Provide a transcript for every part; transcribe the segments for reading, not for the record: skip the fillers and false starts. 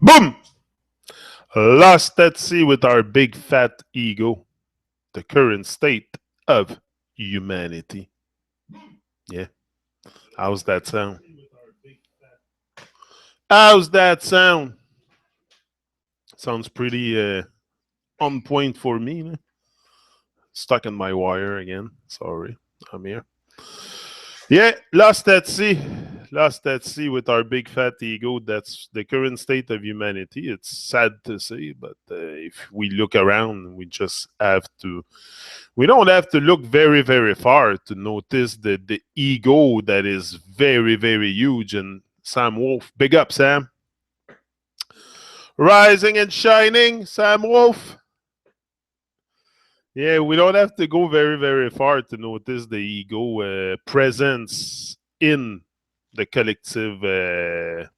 Boom! Lost at sea with our big fat ego. The current state of humanity. Yeah. How's that sound? How's that sound? Sounds pretty on point for me. No? Stuck in my wire again. Sorry. I'm here. Yeah, lost at sea. Lost at sea with our big fat ego. That's the current state of humanity. It's sad to say, but if we look around, we just have to. We don't have to look very, very far to notice the ego that is very, very huge. And Sam Wolf, big up, Sam. Rising and shining, Sam Wolf. Yeah, we don't have to go very, very far to notice the ego presence in the collective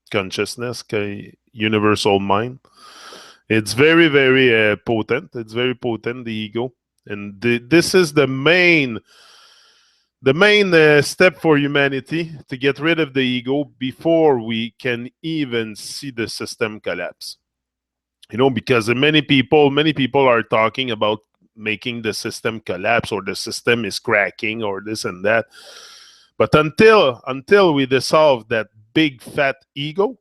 consciousness, universal mind. It's very, very potent. It's very potent, the ego. And this is the main step for humanity, to get rid of the ego before we can even see the system collapse. You know, because many people are talking about making the system collapse, or the system is cracking, or this and that. But until we dissolve that big fat ego,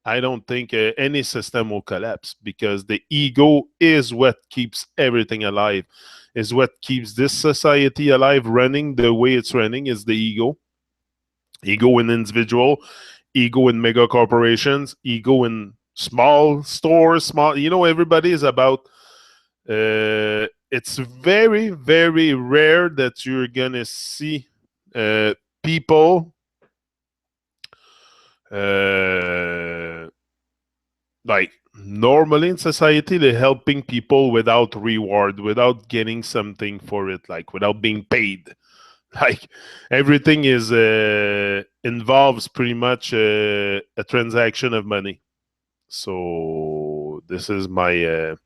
I don't think any system will collapse, because the ego is what keeps everything alive, is what keeps this society alive, running the way it's running, is the ego. Ego in individual, ego in mega corporations, ego in small stores, everybody is about, it's very, very rare that you're gonna see people like normally in society, they're helping people without reward, without getting something for it, like without being paid. Like everything is involves pretty much a transaction of money. So this is my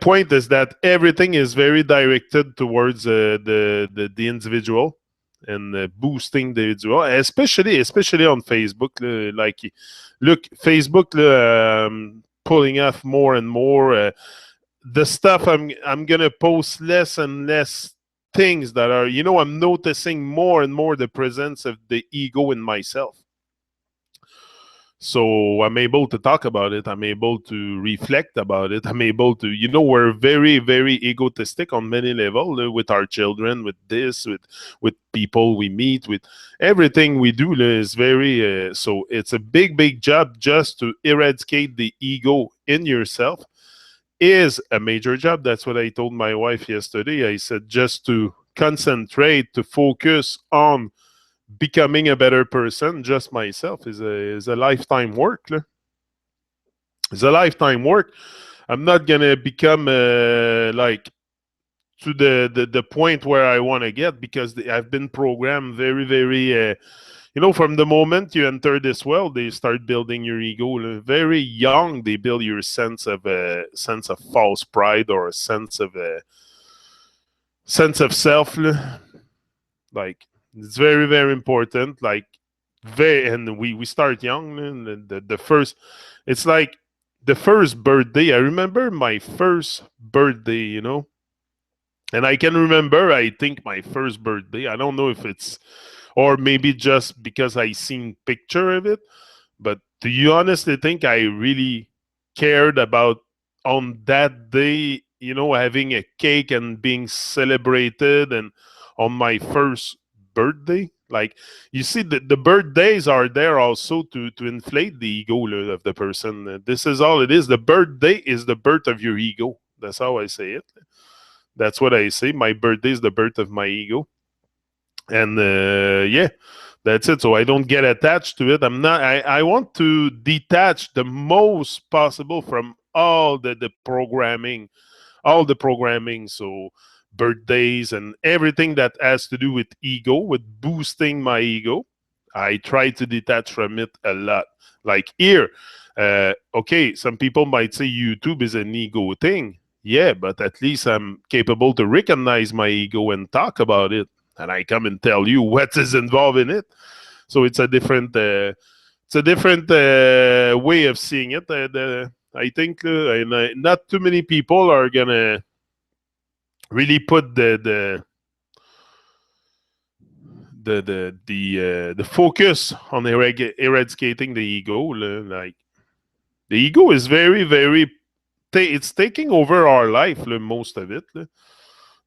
point, is that everything is very directed towards the individual, and boosting the individual, especially on Facebook. Like, look, Facebook pulling off more and more the stuff. I'm gonna post less and less things that are, I'm noticing more and more the presence of the ego in myself. So I'm able to talk about it. I'm able to reflect about it. I'm able to, we're very, very egotistic on many levels, with our children, with this, with people we meet, with everything we do is very, so it's a big, big job just to eradicate the ego in yourself is a major job. That's what I told my wife yesterday. I said, just to concentrate, to focus on becoming a better person, just myself, is a lifetime work. It's a lifetime work. I'm not gonna become like to the point where I want to get, because I've been programmed very, very. From the moment you enter this world, they start building your ego. Very young, they build your sense of false pride, or a sense of self. Like, it's very, very important. Like, and we start young. And the first, it's like the first birthday. I remember my first birthday, and I can remember, I think, my first birthday. I don't know if it's, or maybe just because I seen picture of it, but do you honestly think I really cared about on that day, having a cake and being celebrated, and on my first birthday? Like, you see, the birthdays are there also to inflate the ego of the person. This is all it is. The birthday is the birth of your ego. That's how I say it. That's what I say. My birthday is the birth of my ego. And yeah, that's it. So I don't get attached to it. I want to detach the most possible from all the programming, So birthdays and everything that has to do with ego, with boosting my ego, I try to detach from it a lot. Like here, okay, some people might say YouTube is an ego thing. Yeah, but at least I'm capable to recognize my ego and talk about it. And I come and tell you what is involved in it. So it's a different it's a different way of seeing it. I think not too many people are gonna really put the focus on eradicating the ego. Like the ego is very very it's taking over our life. Most of it.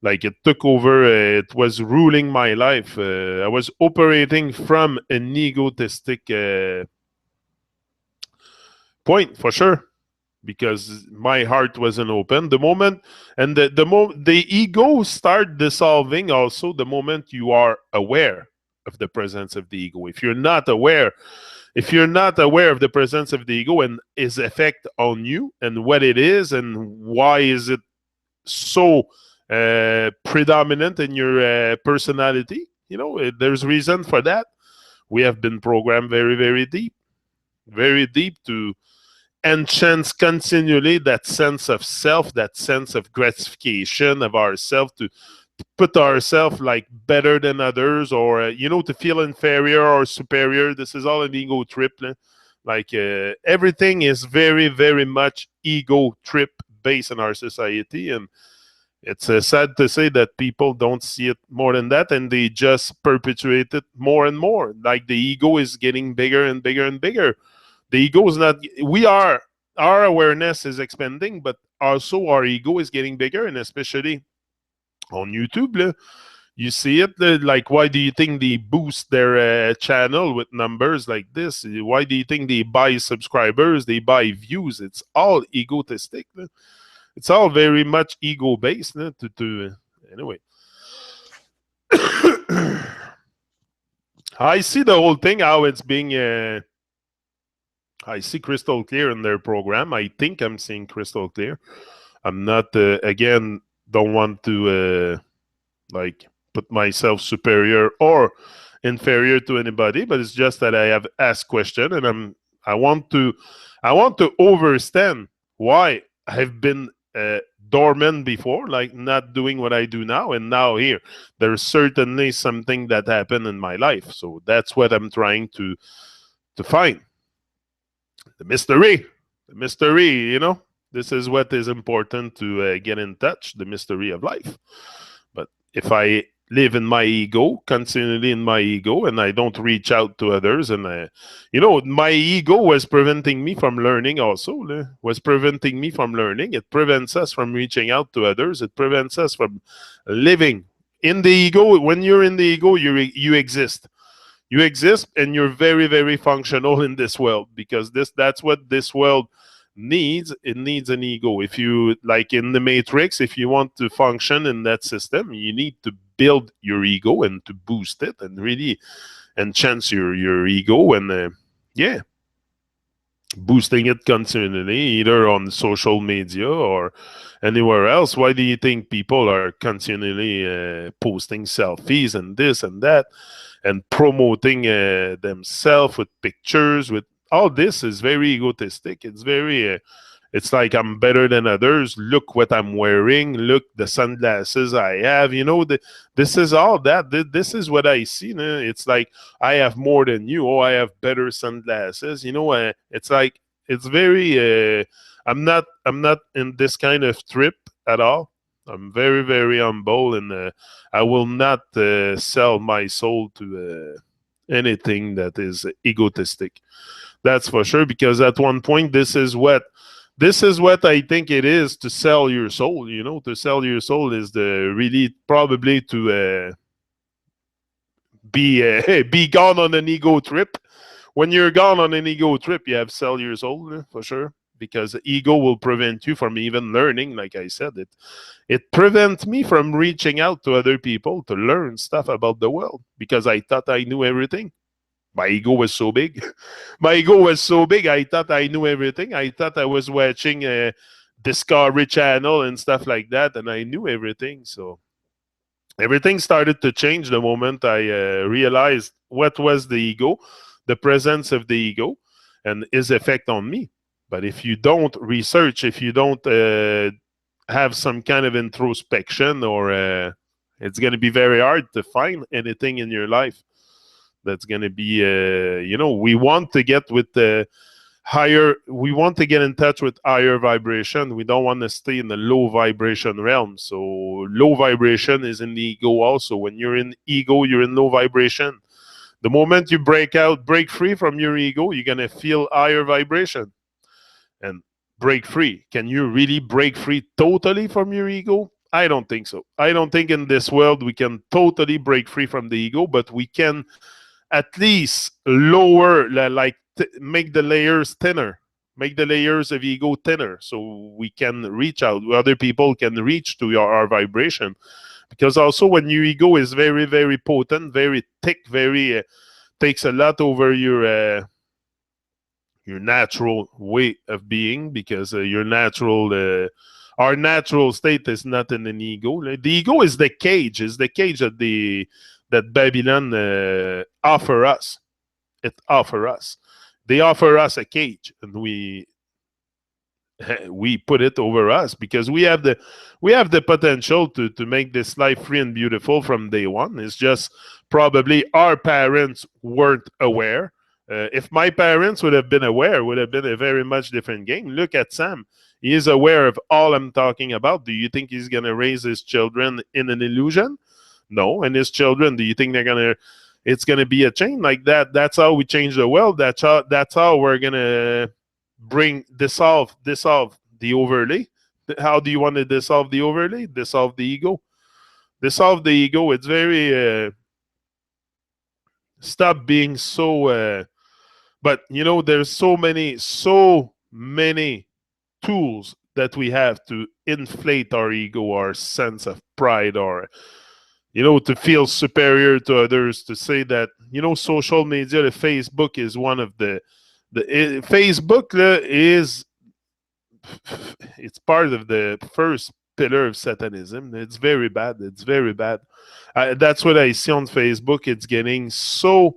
Like it took over. It was ruling my life. I was operating from an egotistic point for sure, because my heart wasn't open the moment, and the ego start dissolving also the moment you are aware of the presence of the ego. If you're not aware of the presence of the ego and its effect on you and what it is and why is it so predominant in your personality, there's reason for that. We have been programmed very deep to enchants continually that sense of self, that sense of gratification of ourselves, to put ourselves like better than others, or to feel inferior or superior. This is all an ego trip. Like everything is very very much ego trip based in our society, and it's sad to say that people don't see it more than that, and they just perpetuate it more and more. Like the ego is getting bigger and bigger and bigger. The ego is not. Our awareness is expanding, but also our ego is getting bigger, and especially on YouTube, you see it. Like, why do you think they boost their channel with numbers like this? Why do you think they buy subscribers? They buy views. It's all egotistic. It's all very much ego based. Anyway, I see the whole thing how it's being. I see crystal clear in their program. I think I'm seeing crystal clear. I'm not, again, don't want to like put myself superior or inferior to anybody, but it's just that I have asked question, and I want to understand why I've been dormant before, like not doing what I do now, and now here. There's certainly something that happened in my life, so that's what I'm trying to find. The mystery. This is what is important to get in touch, the mystery of life. But if I live in my ego, continually in my ego, and I don't reach out to others, and my ego was preventing me from learning also, was preventing me from learning. It prevents us from reaching out to others. It prevents us from living. In the ego, when you're in the ego, you exist. You exist, and you're very very functional in this world, because that's what this world needs. It needs an ego. If you, like in the Matrix, if you want to function in that system, you need to build your ego and to boost it and really enhance your ego, and yeah, boosting it continually, either on social media or anywhere else. Why do you think people are continually posting selfies and this and that, and promoting themselves with pictures? With all this is very egotistic. It's very it's like I'm better than others. Look what I'm wearing. Look the sunglasses I have. This is all that. This is what I see. It's like I have more than you. Oh, I have better sunglasses. It's like it's very. I'm not in this kind of trip at all. I'm very very humble, and I will not sell my soul to anything that is egotistic. That's for sure. Because at one point, this is what I think it is to sell your soul. To sell your soul is the really probably to be be gone on an ego trip. When you're gone on an ego trip, you have sell your soul for sure. Because ego will prevent you from even learning. Like I said, it prevents me from reaching out to other people to learn stuff about the world, because I thought I knew everything. My ego was so big. My ego was so big. I thought I knew everything. I thought I was watching a Discovery Channel and stuff like that, and I knew everything. So everything started to change the moment I realized what was the ego, the presence of the ego, and its effect on me. But if you don't research, if you don't have some kind of introspection, or it's going to be very hard to find anything in your life That's going to be, we want to get with the we want to get in touch with higher vibration. We don't want to stay in the low vibration realm. So low vibration is in the ego also. When you're in ego, you're in low vibration. The moment you break free from your ego, you're going to feel higher vibration and break free. Can you really break free totally from your ego? I don't think so. I don't think in this world we can totally break free from the ego, but we can at least lower, make the layers thinner, make the layers of ego thinner, so we can reach out. Other people can reach to our vibration, because also when your ego is very, very potent, very thick, very takes a lot over your natural way of being, because our natural state is not in an ego. The ego is the cage, that Babylon offer us. It offer us. They offer us a cage, and we put it over us, because we have the potential to make this life free and beautiful from day one. It's just probably our parents weren't aware. If my parents would have been aware, it would have been a very much different game. Look at Sam. He is aware of all I'm talking about. Do you think he's going to raise his children in an illusion? No. And his children, do you think it's going to be a chain like that? That's how we change the world. That's how we're going to dissolve the overlay. How do you want to dissolve the overlay? Dissolve the ego. Dissolve the ego. It's very stop being so but there's so many tools that we have to inflate our ego, our sense of pride, or to feel superior to others, to say that social media, the Facebook is one of Facebook is it's part of the first pillar of Satanism. It's very bad. It's very bad. That's what I see on Facebook. It's getting so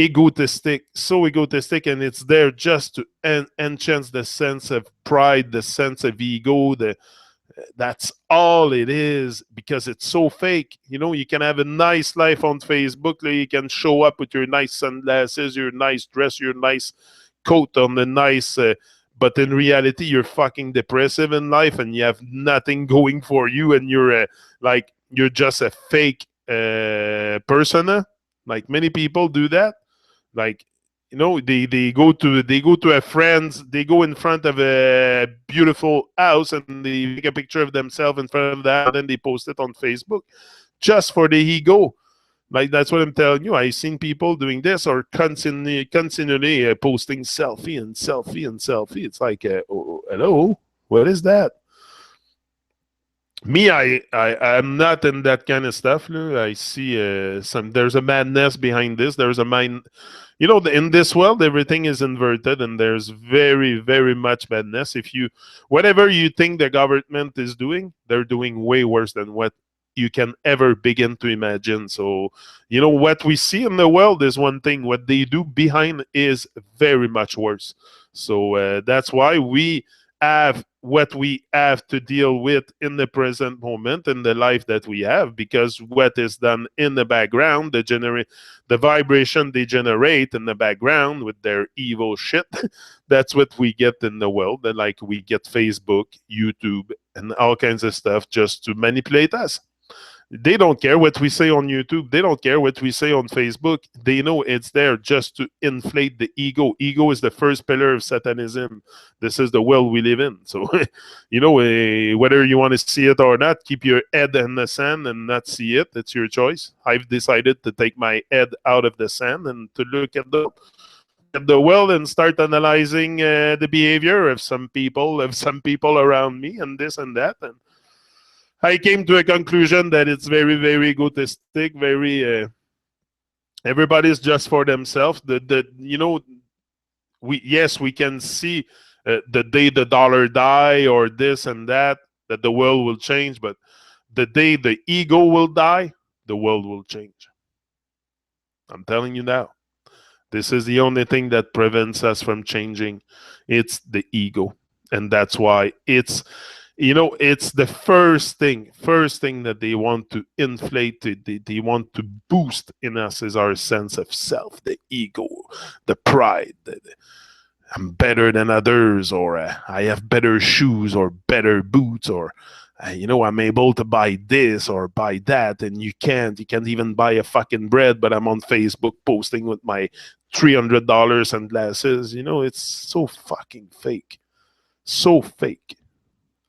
egotistic, and it's there just to enhance the sense of pride, the sense of ego. That's all it is, because it's so fake. You can have a nice life on Facebook. You can show up with your nice sunglasses, your nice dress, your nice coat on the nice. But in reality, you're fucking depressive in life, and you have nothing going for you, and you're just a fake persona. Like, many people do that. Like, they go to a friend's, they go in front of a beautiful house, and they take a picture of themselves in front of that, and then they post it on Facebook just for the ego. Like, that's what I'm telling you. I've seen people doing this, or continually posting selfie and selfie and selfie. It's like, hello, what is that? Me, I'm not in that kind of stuff. I see there's a madness behind this. There's a mind. In this world, everything is inverted, and there's very, very much madness. Whatever you think the government is doing, they're doing way worse than what you can ever begin to imagine. So, what we see in the world is one thing. What they do behind is very much worse. So that's why we have what we have to deal with in the present moment, in the life that we have, because what is done in the background, the vibration they generate in the background with their evil shit, that's what we get in the world. And like, we get Facebook, YouTube, and all kinds of stuff just to manipulate us. They don't care what we say on YouTube. They don't care what we say on Facebook. They know it's there just to inflate the ego. Ego is the first pillar of Satanism. This is the world we live in. So, whether you want to see it or not, keep your head in the sand and not see it. It's your choice. I've decided to take my head out of the sand and to look at the world and start analyzing the behavior of some people around me, and this and that. And I came to a conclusion that it's very, very egotistic, very everybody's just for themselves. We can see the day the dollar die, or this and that the world will change, but the day the ego will die, the world will change. I'm telling you now. This is the only thing that prevents us from changing. It's the ego, and that's why it's It's the first thing that they want to inflate, they want to boost in us is our sense of self, the ego, the pride, I'm better than others, or I have better shoes or better boots, or I'm able to buy this or buy that, and you can't even buy a fucking bread, but I'm on Facebook posting with my $300 sunglasses. It's so fucking fake, so fake.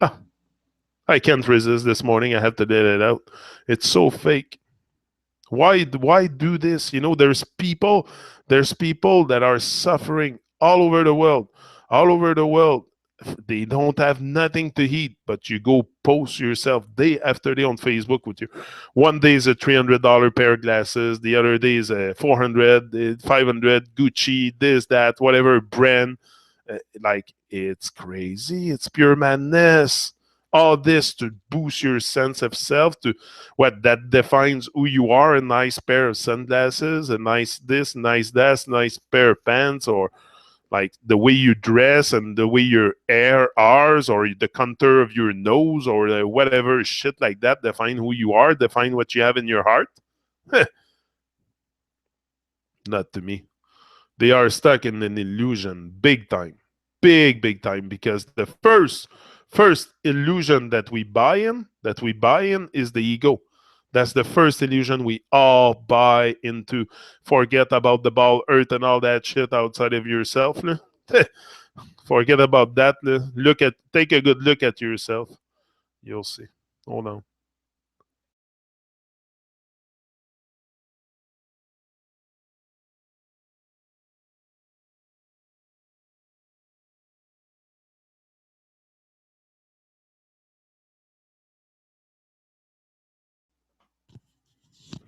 Ah, I can't resist this morning. I have to let it out. It's so fake. Why do this? There's people that are suffering all over the world, all over the world. They don't have nothing to eat, but you go post yourself day after day on Facebook with you. One day is a $300 pair of glasses, the other day is a 400, 500 Gucci, this, that, whatever brand. Like, it's crazy. It's pure madness. All this to boost your sense of self, to what that defines who you are: a nice pair of sunglasses, a nice this, nice that, nice pair of pants, or like the way you dress and the way your hair are, or the contour of your nose, or whatever shit like that define who you are, define what you have in your heart. Not to me. They are stuck in an illusion, big time, big time, because the first illusion that we buy in is the ego. That's the first illusion we all buy into. Forget about the ball earth and all that shit outside of yourself. Forget about that. Take a good look at yourself. You'll see. Hold on.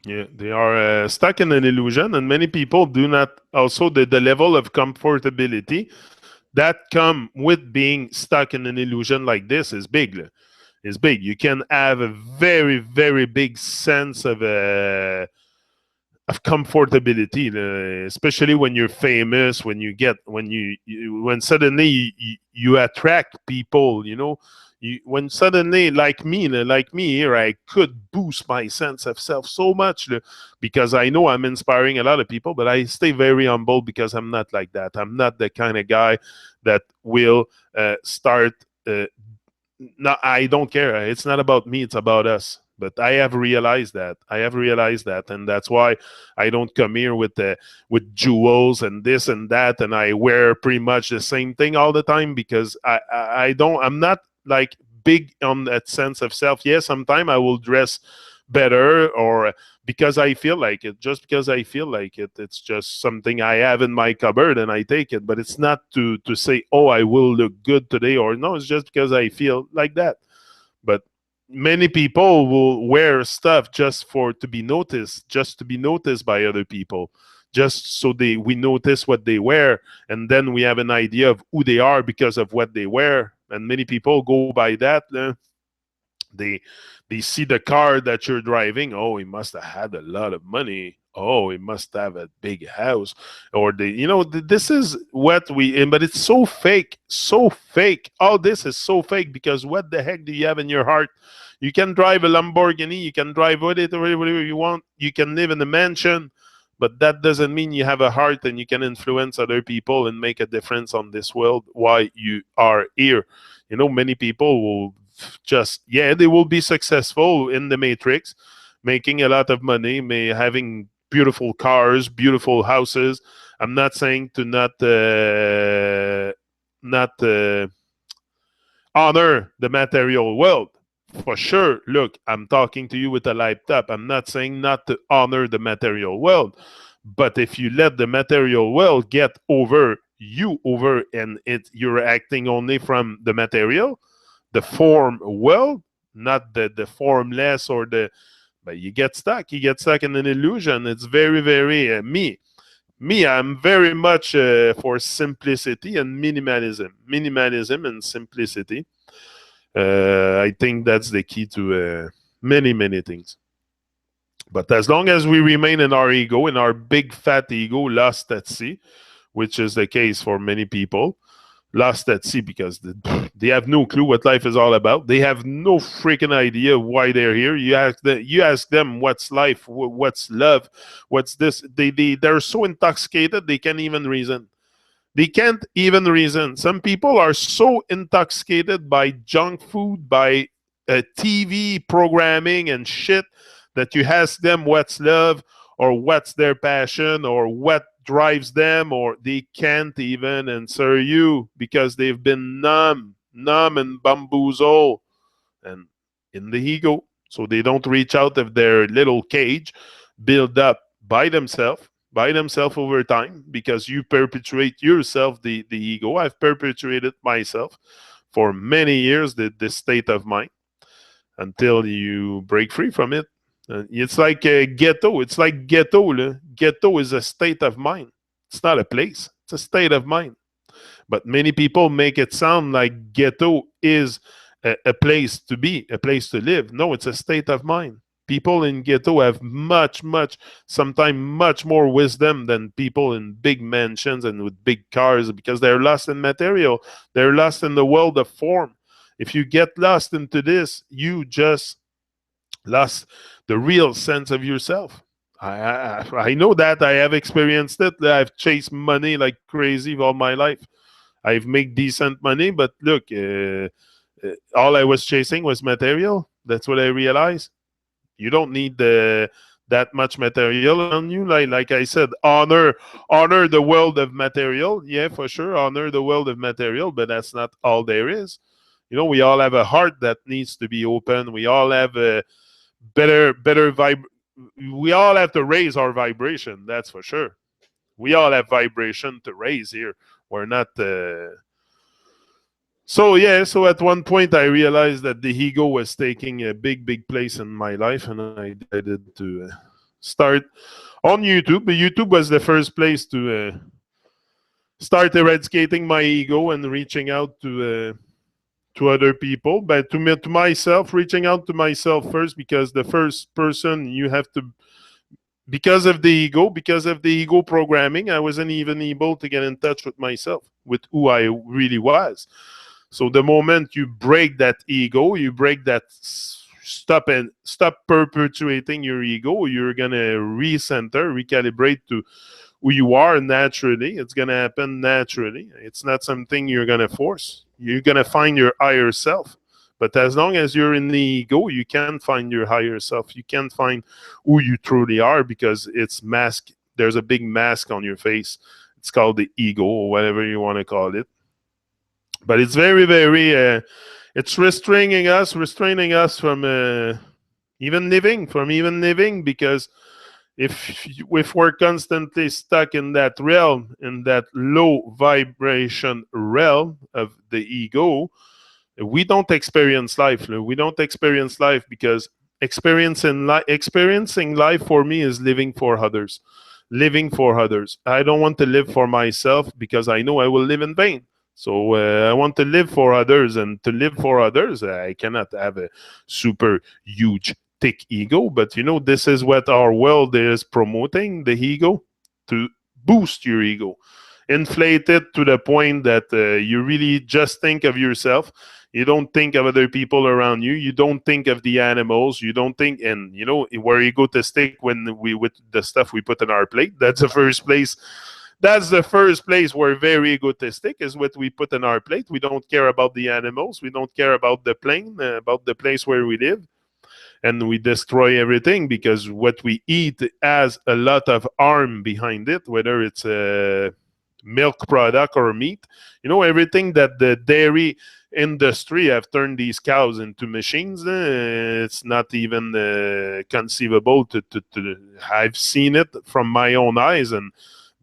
Yeah, they are stuck in an illusion, and many people do not. Also, the level of comfortability that come with being stuck in an illusion like this is big. Is big. You can have a very, very big sense of comfortability, especially when you're famous, when suddenly you attract people. When suddenly, like me here, I could boost my sense of self so much, because I know I'm inspiring a lot of people, but I stay very humble because I'm not like that. I'm not the kind of guy that will start no, I don't care. It's not about me, it's about us. But I have realized that. And that's why I don't come here with jewels and this and that, and I wear pretty much the same thing all the time, because I don't. I'm not like big on that sense of self. Yes, sometimes I will dress better, or because I feel like it, just because I feel like it. It's just something I have in my cupboard and I take it. But it's not to say, oh, I will look good today, or no, it's just because I feel like that. But many people will wear stuff just for to be noticed, just to be noticed by other people, just so we notice what they wear, and then we have an idea of who they are because of what they wear. And many people go by that. They they see the car that you're driving. Oh, he must have had a lot of money. Oh, he must have a big house. Or this is what but it's so fake, so fake. All this is so fake, because what the heck do you have in your heart? You can drive a Lamborghini, you can drive whatever you want, you can live in a mansion, but that doesn't mean you have a heart and you can influence other people and make a difference on this world. Why you are here? Many people will they will be successful in the matrix, making a lot of money, having beautiful cars, beautiful houses. I'm not saying to not honor the material world. For sure. Look, I'm talking to you with a laptop. I'm not saying not to honor the material world. But if you let the material world get over, and you're acting only from the material, the form world, not the formless, or but you get stuck in an illusion. It's very, very me. I'm very much for simplicity and minimalism and simplicity. I think that's the key to many things. But as long as we remain in our ego, in our big fat ego, lost at sea, which is the case for many people, lost at sea because they have no clue what life is all about. They have no freaking idea why they're here. You ask them what's life, what's love, what's this. They're so intoxicated they can't even reason. They can't even reason. Some people are so intoxicated by junk food, by TV programming and shit that you ask them what's love or what's their passion or what drives them, or they can't even answer you because they've been numb and bamboozled and in the ego. So they don't reach out of their little cage built up by themselves over time because you perpetuate yourself the ego. I've perpetuated myself for many years, this state of mind until you break free from it. It's like a ghetto. It's like ghetto. Ghetto is a state of mind. It's not a place. It's a state of mind. But many people make it sound like ghetto is a place to be, a place to live. No, it's a state of mind. People in ghetto have sometimes much more wisdom than people in big mansions and with big cars because they're lost in material. They're lost in the world of form. If you get lost into this, you just lost the real sense of yourself. I know that. I have experienced it. I've chased money like crazy all my life. I've made decent money, but look, all I was chasing was material. That's what I realized. You don't need that much material around you. Like I said, honor the world of material. Yeah, for sure, honor the world of material, but that's not all there is. We all have a heart that needs to be open. We all have a better vibe. We all have to raise our vibration. That's for sure. We all have vibration to raise here. We're not. So at one point I realized that the ego was taking a big place in my life, and I decided to start on YouTube. But YouTube was the first place to start eradicating my ego and reaching out to other people, but to myself, reaching out to myself first, because the first person you have to, because of the ego programming, I wasn't even able to get in touch with myself, with who I really was. So the moment you break that ego, you break that, stop perpetuating your ego, you're gonna recenter, recalibrate to who you are naturally. It's gonna happen naturally. It's not something you're gonna force. You're gonna find your higher self. But as long as you're in the ego, you can't find your higher self. You can't find who you truly are because it's mask. There's a big mask on your face. It's called the ego, or whatever you want to call it. But it's very it's restraining us from even living, because if we're constantly stuck in that realm, in that low vibration realm of the ego, we don't experience life. We don't experience life because experiencing life for me is living for others. Living for others. I don't want to live for myself because I know I will live in vain. So I want to live for others, and to live for others, I cannot have a super huge thick ego. But this is what our world is promoting: the ego, to boost your ego, inflate it to the point that you really just think of yourself. You don't think of other people around you. You don't think of the animals. You don't think, and we're egotistic when we with the stuff we put on our plate. That's the first place. That's the first place we're very egotistic, is what we put on our plate. We don't care about the animals. We don't care about the plane, about the place where we live. And we destroy everything because what we eat has a lot of harm behind it, whether it's a milk product or meat. Everything that the dairy industry have turned these cows into machines. It's not even conceivable to I've seen it from my own eyes, and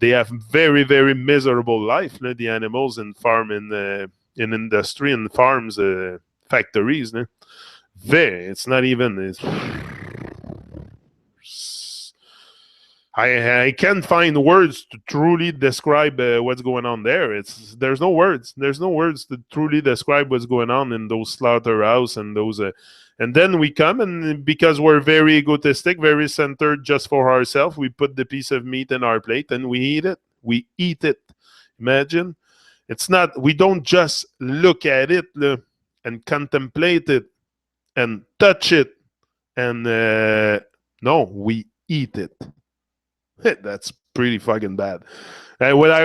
they have very miserable life. The animals in farm, in industry, in farms, factories. It's not even. I can't find words to truly describe what's going on there. There's no words. There's no words to truly describe what's going on in those slaughterhouse and those. And then we come, and because we're very egotistic, very centered just for ourselves, we put the piece of meat in our plate and we eat it. We eat it. Imagine. It's not, we don't just look at it and contemplate it and touch it and no, we eat it. That's pretty fucking bad. And when I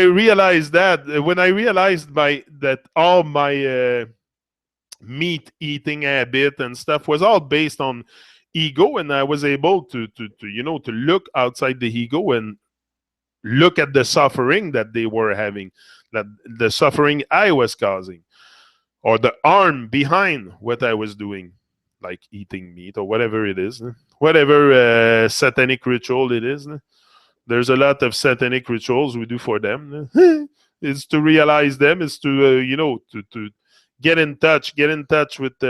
realized that, when I realized that all my meat eating habit and stuff was all based on ego, and I was able to look outside the ego and look at the suffering that they were having, that the suffering I was causing, or the harm behind what I was doing, like eating meat or whatever it is, whatever satanic ritual it is. There's a lot of satanic rituals we do for them. It's to realize them, is to to get in touch with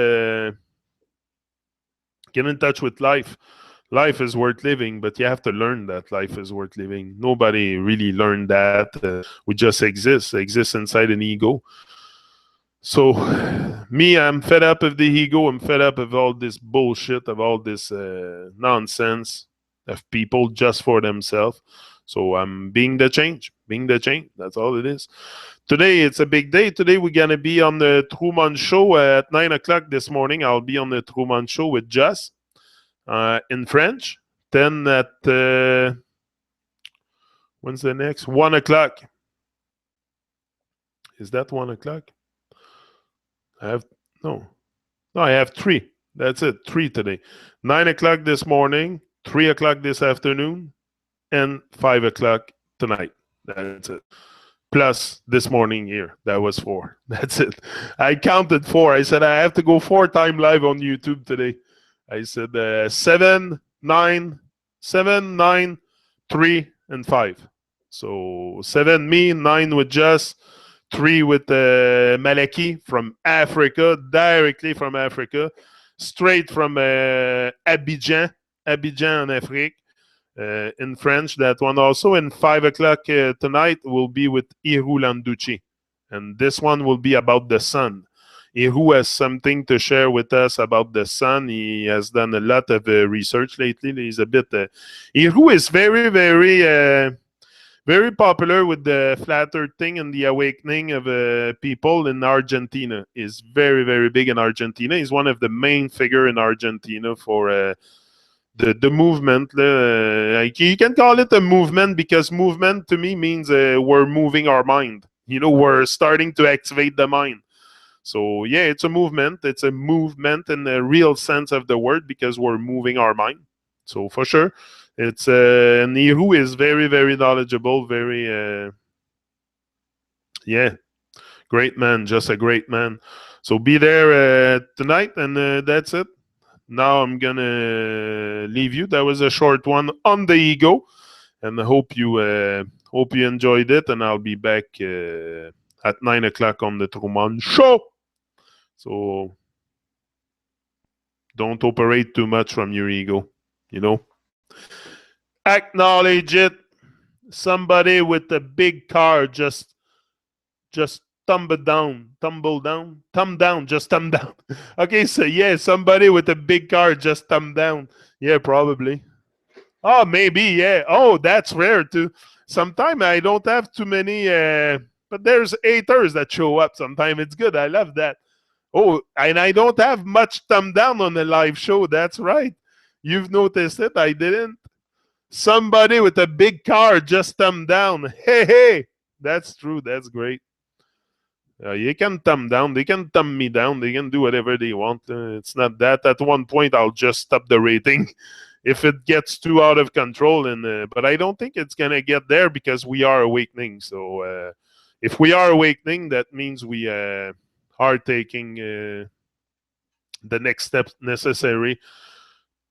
life. Life is worth living, but you have to learn that life is worth living. Nobody really learned that. We just exist inside an ego. So me, I'm fed up of the ego. I'm fed up of all this bullshit, of all this nonsense of people just for themselves. So I'm being the change. That's all it is. Today, it's a big day. Today, we're going to be on the Truman Show at 9 o'clock this morning. I'll be on the Truman Show with Just in French. Then at, when's the next? 1 o'clock. Is that 1 o'clock? No, I have 3. That's it, 3 today. 9 o'clock this morning, 3 o'clock this afternoon, and 5 o'clock tonight. That's it. Plus this morning here. That was 4. That's it. I counted 4. I said I have to go 4 times live on YouTube today. I said 7, 9, 3, and 5. So 7 me, 9 with Jess, 3 with Malaki from Africa, directly from Africa, straight from Abidjan en Afrique. In French, that one also. And 5 o'clock tonight will be with Iru Landucci. And this one will be about the sun. Iru has something to share with us about the sun. He has done a lot of research lately. He's a bit... Iru is very, very... very popular with the flat earth thing and the awakening of people in Argentina. Is very, very big in Argentina. He's one of the main figure in Argentina for... the movement. You can call it a movement, because movement to me means we're moving our mind. We're starting to activate the mind. So yeah, it's a movement. It's a movement in the real sense of the word, because we're moving our mind. So for sure, it's Niru is very, very knowledgeable. Very great man. Just a great man. So be there tonight, and that's it. Now I'm gonna leave you. That was a short one on the ego, and I hope you enjoyed it. And I'll be back at 9 o'clock on the Truman Show. So don't operate too much from your ego. Acknowledge it. Somebody with a big car just tumble down, just thumb down. Okay, so yeah, somebody with a big car just thumb down. Yeah, probably. Oh, maybe, yeah. Oh, that's rare too. Sometimes I don't have too many, but there's haters that show up sometimes. It's good. I love that. Oh, and I don't have much thumb down on the live show. That's right. You've noticed it. I didn't. Somebody with a big car just thumb down. Hey. That's true. That's great. You can thumb down. They can thumb me down. They can do whatever they want. It's not that. At one point, I'll just stop the rating if it gets too out of control. But I don't think it's going to get there, because we are awakening. So if we are awakening, that means we are taking the next steps necessary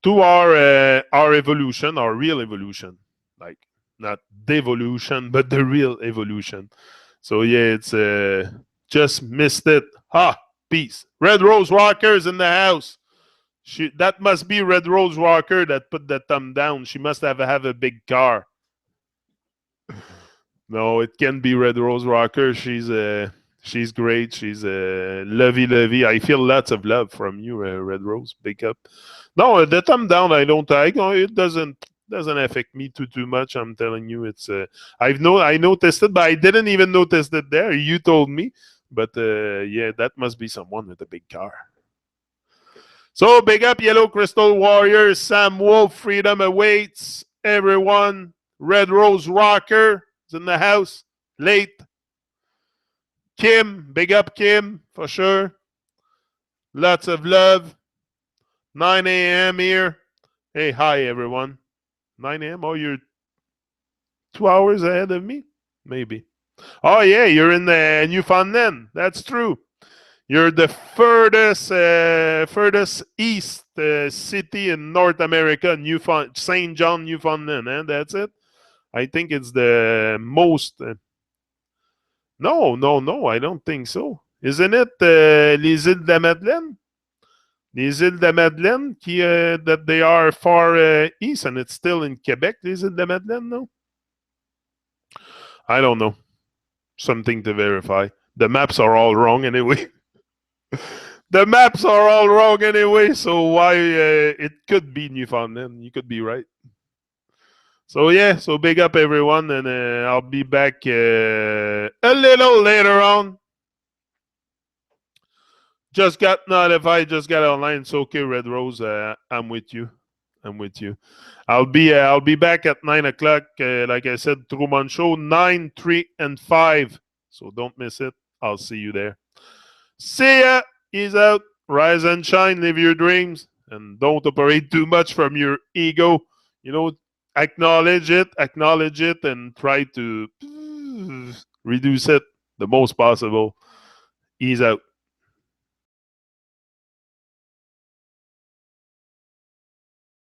to our evolution, our real evolution. Like, not devolution, but the real evolution. So yeah, it's... just missed it. Peace. Red Rose Rockers in the house. That must be Red Rose Rocker that put the thumb down. She must have a big car. No, it can be Red Rose Rocker. She's great. She's lovey. I feel lots of love from you, Red Rose. Big up. No, the thumb down, I don't. It doesn't. doesn't affect me too much. I'm telling you, it's I noticed it, but I didn't even notice it there. You told me, but yeah, that must be someone with a big car. So big up Yellow Crystal Warriors, Sam Wolf, Freedom Awaits, everyone. Red Rose Rocker is in the house. Late. Kim, big up Kim for sure. Lots of love. 9 a.m. here. Hey, hi everyone. 9 a.m. Oh, you're 2 hours ahead of me? Maybe. Oh yeah, you're in the Newfoundland. That's true. You're the furthest east city in North America, St. John, Newfoundland. That's it. I think it's the most. No, I don't think so. Isn't it les îles de la Madeleine? Les îles de la Madeleine, that they are far east, and it's still in Quebec, les îles de la Madeleine, no? I don't know. Something to verify. The maps are all wrong anyway. The maps are all wrong anyway, so why it could be Newfoundland. You could be right. So yeah, so big up everyone, and I'll be back a little later on. Just got notified, just got online. It's okay, Red Rose. I'm with you. I'm with you. I'll be back at 9 o'clock. Like I said, Truman Show 9, 3, and 5. So don't miss it. I'll see you there. See ya. Ease out. Rise and shine. Live your dreams, and don't operate too much from your ego. You know, acknowledge it, and try to reduce it the most possible. Ease out.